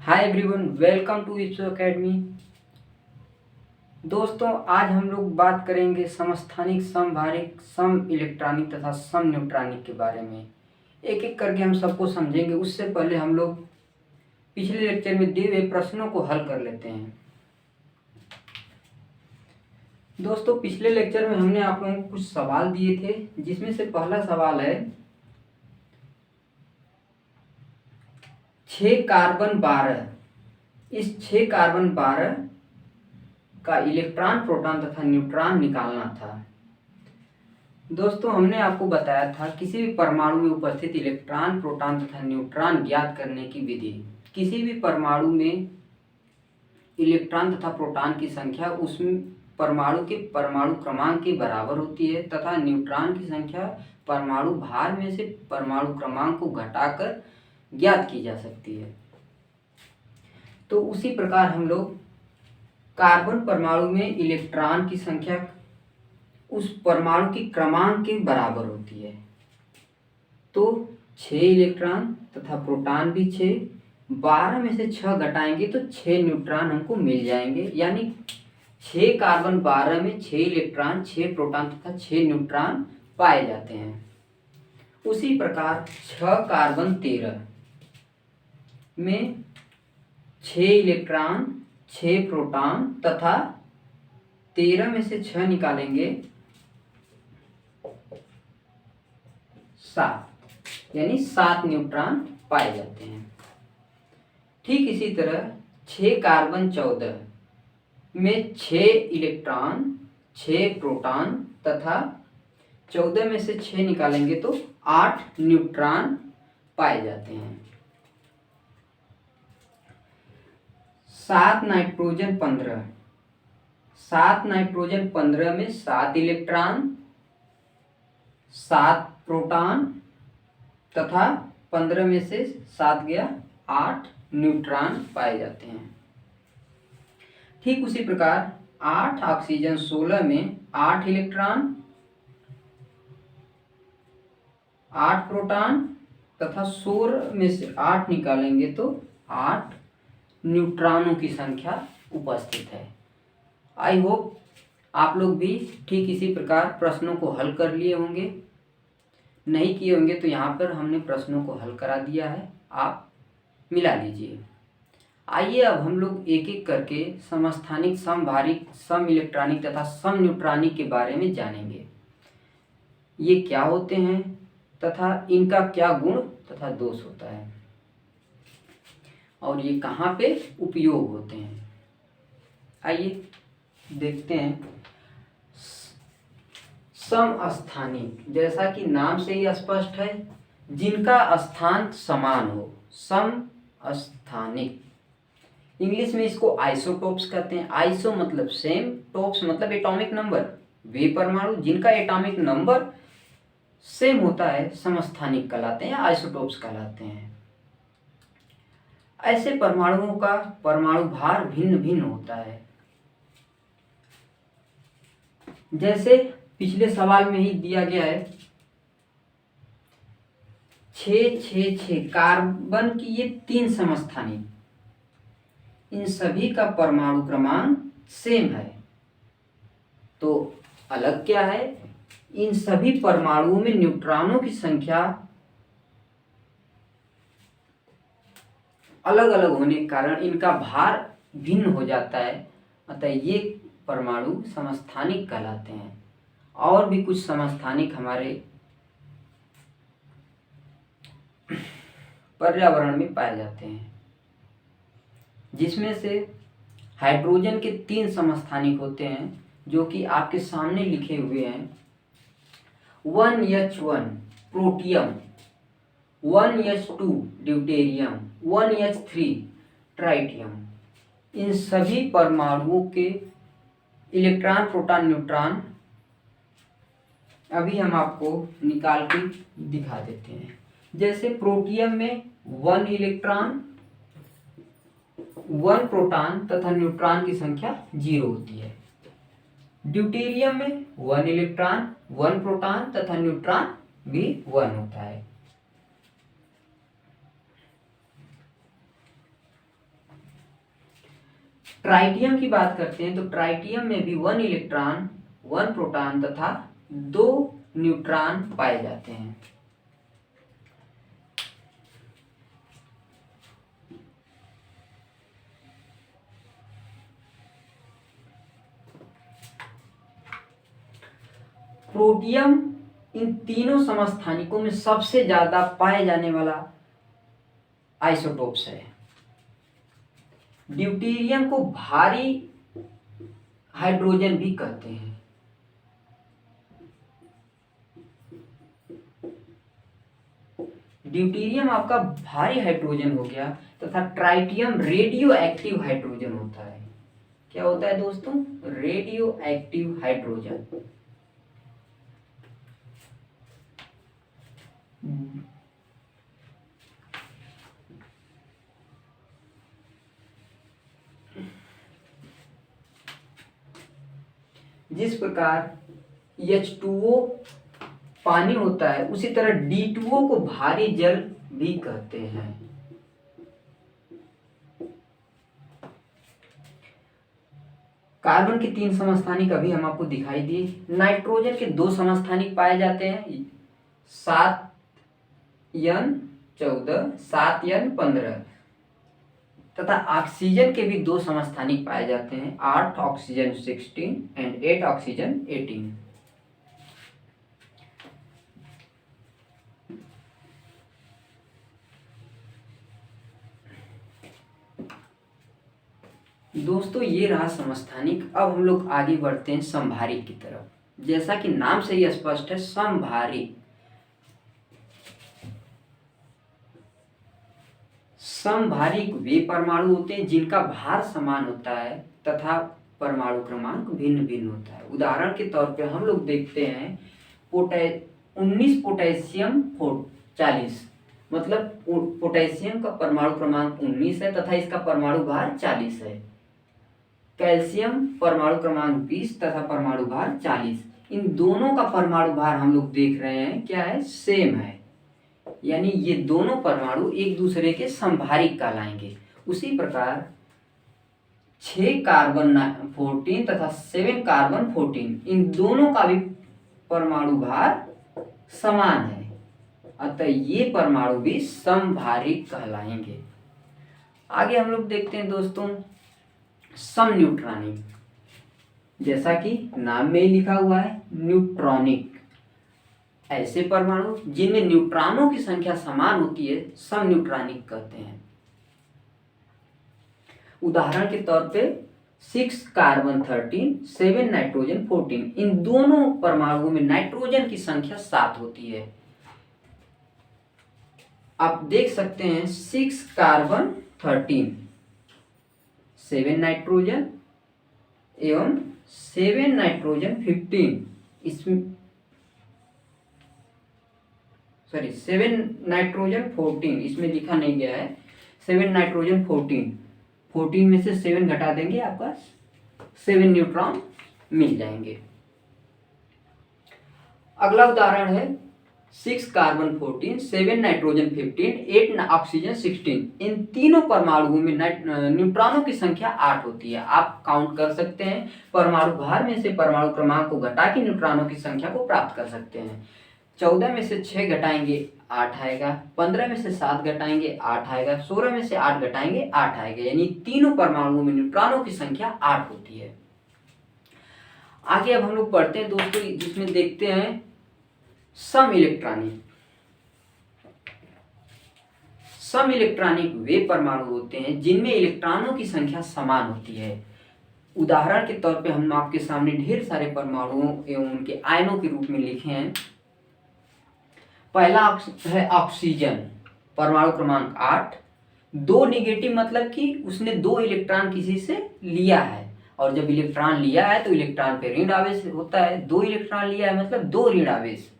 Hi everyone, welcome to Ipso academy. दोस्तों, आज हम लोग बात करेंगे समस्थानिक, समभारिक, सम इलेक्ट्रॉनिक तथा सम न्यूट्रॉनिक के बारे में। एक एक करके हम सबको समझेंगे। उससे पहले हम लोग पिछले लेक्चर में दिए हुए प्रश्नों को हल कर लेते हैं। दोस्तों, पिछले लेक्चर में हमने आप लोगों को कुछ सवाल दिए थे, जिसमें से पहला सवाल है 6 कार्बन 12। इस 6 कार्बन 12 का इलेक्ट्रॉन, प्रोटॉन तथा न्यूट्रॉन निकालना था। दोस्तों, हमने आपको बताया था किसी भी परमाणु में उपस्थित इलेक्ट्रॉन, प्रोटॉन तथा न्यूट्रॉन ज्ञात करने की विधि। किसी भी परमाणु में इलेक्ट्रॉन तथा प्रोटॉन की संख्या उस परमाणु के परमाणु क्रमांक के बराबर होती है तथा न्यूट्रॉन की संख्या परमाणु भार में से परमाणु क्रमांक को घटाकर ज्ञात की जा सकती है। तो उसी प्रकार हम लोग कार्बन परमाणु में इलेक्ट्रॉन की संख्या उस परमाणु की क्रमांक के बराबर होती है। तो 6 इलेक्ट्रॉन तथा प्रोटॉन भी 6, 12 में से 6 घटाएंगे तो 6 न्यूट्रॉन हमको मिल जाएंगे। यानी 6 कार्बन 12 में 6 इलेक्ट्रॉन, 6 प्रोटॉन तथा 6 न्यूट्रॉन पाए जाते हैं। उसी प्रकार 6 कार्बन 13 में 6 इलेक्ट्रॉन, 6 प्रोटॉन तथा 13 में से 6 निकालेंगे 7, यानी 7 न्यूट्रॉन पाए जाते हैं। ठीक इसी तरह 6 कार्बन 14 में 6 इलेक्ट्रॉन, 6 प्रोटॉन तथा 14 में से 6 निकालेंगे तो 8 न्यूट्रॉन पाए जाते हैं। 7 नाइट्रोजन 15, 7 नाइट्रोजन 15 में 7 इलेक्ट्रॉन, 7 प्रोटॉन तथा 15 में से 7 गया 8 न्यूट्रॉन पाए जाते हैं। ठीक उसी प्रकार 8 ऑक्सीजन 16 में 8 इलेक्ट्रॉन, 8 प्रोटॉन तथा 16 में से 8 निकालेंगे तो 8 न्यूट्रॉनों की संख्या उपस्थित है। आई होप आप लोग भी ठीक इसी प्रकार प्रश्नों को हल कर लिए होंगे। नहीं किए होंगे तो यहाँ पर हमने प्रश्नों को हल करा दिया है, आप मिला लीजिए। आइए अब हम लोग एक एक करके समस्थानिक, समभारिक, सम इलेक्ट्रॉनिक तथा सम न्यूट्रॉनिक के बारे में जानेंगे। ये क्या होते हैं तथा इनका क्या गुण तथा दोष होता है और ये कहाँ पे उपयोग होते हैं। आइए देखते हैं। समस्थानिक, जैसा कि नाम से ही स्पष्ट है, जिनका स्थान समान हो, समस्थानिक। इंग्लिश में इसको आइसोटोप्स कहते हैं। आइसो मतलब सेम, टोप्स मतलब एटॉमिक नंबर। वे परमाणु जिनका एटॉमिक नंबर सेम होता है समस्थानिक कहलाते हैं या आइसोटोप्स कहलाते हैं। ऐसे परमाणुओं का परमाणु भार भिन्न भिन्न होता है। जैसे पिछले सवाल में ही दिया गया है 6 6 6 कार्बन की ये 3 समस्थानिक, इन सभी का परमाणु क्रमांक सेम है। तो अलग क्या है, इन सभी परमाणुओं में न्यूट्रॉनों की संख्या अलग अलग होने के कारण इनका भार भिन्न हो जाता है। अतः ये परमाणु समस्थानिक कहलाते हैं। और भी कुछ समस्थानिक हमारे पर्यावरण में पाए जाते हैं, जिसमें से हाइड्रोजन के 3 समस्थानिक होते हैं, जो कि आपके सामने लिखे हुए हैं। 1H1 protium, 1H2 deuterium, 1H3 tritium. इन सभी परमाणुओं के इलेक्ट्रॉन, प्रोटॉन, न्यूट्रॉन अभी हम आपको निकाल के दिखा देते हैं। जैसे प्रोटियम में 1 इलेक्ट्रॉन, 1 प्रोटॉन तथा न्यूट्रॉन की संख्या 0 होती है। ड्यूटेरियम में 1 इलेक्ट्रॉन, 1 प्रोटॉन तथा न्यूट्रॉन भी 1 होता है। ट्राइटियम की बात करते हैं तो ट्राइटियम में भी 1 इलेक्ट्रॉन 1 प्रोटॉन तथा 2 न्यूट्रॉन पाए जाते हैं। प्रोटियम इन तीनों समस्थानिकों में सबसे ज्यादा पाए जाने वाला आइसोटोप्स है। ड्यूटेरियम को भारी हाइड्रोजन भी कहते हैं। ड्यूटेरियम आपका भारी हाइड्रोजन हो गया तथा ट्राइटियम रेडियो एक्टिव हाइड्रोजन होता है। क्या होता है दोस्तों? Radio active hydrogen. जिस प्रकार H2O पानी होता है उसी तरह D2O को भारी जल भी कहते हैं। कार्बन के 3 समस्थानिक अभी हम आपको दिखाई दिए। नाइट्रोजन के 2 समस्थानिक पाए जाते हैं, 7N14 7N15 तथा ऑक्सीजन के भी 2 समस्थानिक पाए जाते हैं, 8 ऑक्सीजन 16 एंड 8 ऑक्सीजन 18। दोस्तों ये रहा समस्थानिक। अब हम लोग आगे बढ़ते हैं समभारिक की तरफ। जैसा कि नाम से ही स्पष्ट है, समभारिक। समभारिक वे परमाणु होते हैं जिनका भार समान होता है तथा परमाणु क्रमांक भिन्न भिन्न होता है। उदाहरण के तौर पे हम लोग देखते हैं 19 पोटेशियम 40, मतलब पोटेशियम का परमाणु क्रमांक 19 है तथा इसका परमाणु भार 40 है। कैल्शियम परमाणु क्रमांक 20 तथा परमाणु भार 40। इन दोनों का परमाणु भार हम लोग देख रहे हैं क्या है? सेम है, यानी ये दोनों परमाणु एक दूसरे के समभारिक कहलाएंगे। उसी प्रकार 6 कार्बन 14 तथा 7 कार्बन 14 इन दोनों का भी परमाणु भार समान है, अतः ये परमाणु भी समभारिक कहलाएंगे। आगे हम लोग देखते हैं दोस्तों समन्यूट्रॉनिक। जैसा कि नाम में ही लिखा हुआ है न्यूट्रॉनिक, ऐसे परमाणु जिनमें न्यूट्रॉनों की संख्या समान होती है समन्यूट्रॉनिक कहते हैं। उदाहरण के तौर पे 6 कार्बन 13 7 नाइट्रोजन 14 इन दोनों परमाणुओं में नाइट्रोजन की संख्या 7 होती है। आप देख सकते हैं 6 कार्बन 13 7 नाइट्रोजन एवं 7 नाइट्रोजन 15, इसमें 7 नाइट्रोजन 14 इसमें लिखा नहीं गया है। 7 नाइट्रोजन 14 में से 7 घटा देंगे, आपका 7 न्यूट्रॉन मिल जाएंगे। अगला उदाहरण है 6 कार्बन 14 7 नाइट्रोजन 15 8 ऑक्सीजन 16 इन तीनों परमाणुओं में न्यूट्रॉनों की संख्या 8 होती है। आप काउंट कर सकते हैं, परमाणु भार में से परमाणु क्रमांक को घटा के न्यूट्रॉनों की संख्या को प्राप्त कर सकते हैं। 14 में से 6 घटाएंगे 8 आएगा, 15 में से 7 घटाएंगे 8 आएगा, 16 में से 8 घटाएंगे 8 आएगा, यानी तीनों परमाणुओं में न्यूट्रॉनों की संख्या 8 होती है। आगे अब हम लोग पढ़ते हैं दोस्तों, जिसमें देखते हैं सम इलेक्ट्रॉनिक। सम इलेक्ट्रॉनिक वे परमाणु होते हैं जिनमें इलेक्ट्रॉनों की संख्या समान होती है। उदाहरण के तौर पे हम आपके सामने ढेर सारे परमाणुओं एवं उनके आयनों के रूप में लिखे हैं। पहला है ऑक्सीजन, परमाणु क्रमांक 8, 2 निगेटिव, मतलब कि उसने 2 इलेक्ट्रॉन किसी से लिया है, और जब इलेक्ट्रॉन लिया है तो इलेक्ट्रॉन पे ऋण आवेश होता है। 2 इलेक्ट्रॉन लिया है मतलब 2 ऋण आवेश।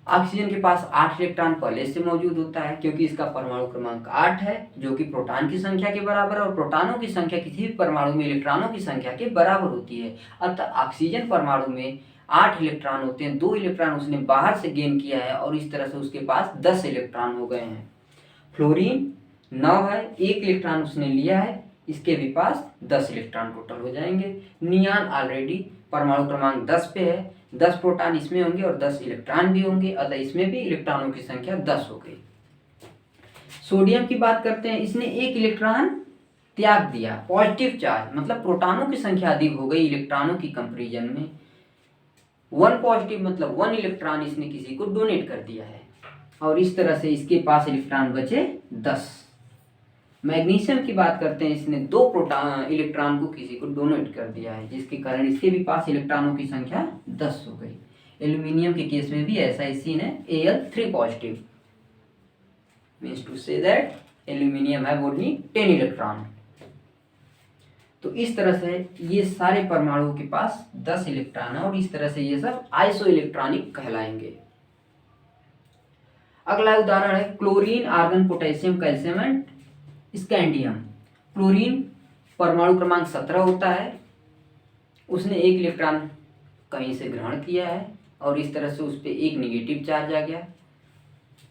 ऑक्सीजन के पास 8 इलेक्ट्रॉन पहले से मौजूद होता है क्योंकि इसका परमाणु क्रमांक 8 है, जो कि प्रोटॉन की संख्या के बराबर है, और प्रोटॉनों की संख्या किसी भी परमाणु में इलेक्ट्रॉनों की संख्या के बराबर होती है। अतः ऑक्सीजन परमाणु में 8 इलेक्ट्रॉन होते हैं, 2 इलेक्ट्रॉन उसने बाहर से गेन किया है और इस तरह से उसके पास 10 इलेक्ट्रॉन हो गए हैं। फ्लोरीन 9 है, 1 इलेक्ट्रॉन उसने लिया है, इसके भी पास 10 इलेक्ट्रॉन टोटल हो जाएंगे। नियान ऑलरेडी परमाणु क्रमांक 10 पे है, 10 प्रोटॉन इसमें होंगे और 10 इलेक्ट्रॉन भी होंगे, अतः इसमें भी इलेक्ट्रॉनों की संख्या 10 हो गई। सोडियम की बात करते हैं, इसने एक इलेक्ट्रॉन त्याग दिया, पॉजिटिव चार्ज, मतलब प्रोटॉनों की संख्या अधिक हो गई इलेक्ट्रॉनों की कंपैरिजन में। 1 पॉजिटिव मतलब 1 इलेक्ट्रॉन इसने किसी को डोनेट कर दिया है और इस तरह से इसके पास इलेक्ट्रॉन बचे 10। मैग्नीशियम की बात करते हैं, इसने 2 प्रोटॉन इलेक्ट्रॉन को किसी को डोनेट कर दिया है, जिसके कारण इसके भी पास इलेक्ट्रॉनों की संख्या 10 हो गई। एल्यूमिनियम के केस में भी ऐसा ही सीन है, Al3 positive, means to say that aluminium have only 10 electron. तो इस तरह से ये सारे परमाणुओं के पास 10 इलेक्ट्रॉन है और इस तरह से ये सब आइसो इलेक्ट्रॉनिक कहलाएंगे। अगला उदाहरण है chlorine, argon, potassium, calcium and scandium. Chlorine परमाणु क्रमांक 17 होता है, उसने एक इलेक्ट्रॉन कहीं से ग्रहण किया है और इस तरह से उस पर एक निगेटिव चार्ज आ गया।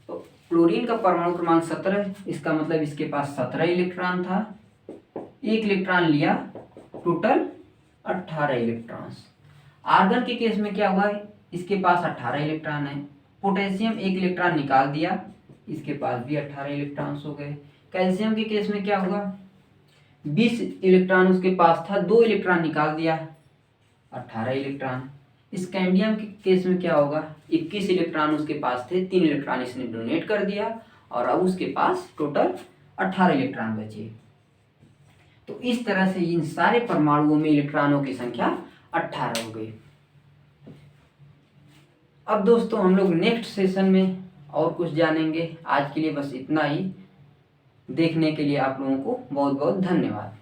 तो क्लोरीन का परमाणु क्रमांक 17, इसका मतलब इसके पास 17 इलेक्ट्रॉन था, एक इलेक्ट्रॉन लिया, टोटल 18 इलेक्ट्रॉन्स। आर्गन के केस में क्या हुआ है, इसके पास 18 इलेक्ट्रॉन है। पोटेशियम एक इलेक्ट्रॉन निकाल दिया, इसके पास भी 18 इलेक्ट्रॉन्स हो गए। कैल्शियम के केस में क्या हुआ, 20 इलेक्ट्रॉन उसके पास था, 2 इलेक्ट्रॉन निकाल दिया, 18 इलेक्ट्रॉन। स्कैंडियम के केस में क्या होगा, 21 इलेक्ट्रॉन उसके पास थे, 3 इलेक्ट्रॉन इसने डोनेट कर दिया और अब उसके पास टोटल 18 इलेक्ट्रॉन बचे। तो इस तरह से इन सारे परमाणुओं में इलेक्ट्रॉनों की संख्या 18 हो गई। अब दोस्तों हम लोग नेक्स्ट सेशन में और कुछ जानेंगे। आज के लिए बस इतना ही। देखने के लिए आप लोगों को बहुत बहुत धन्यवाद।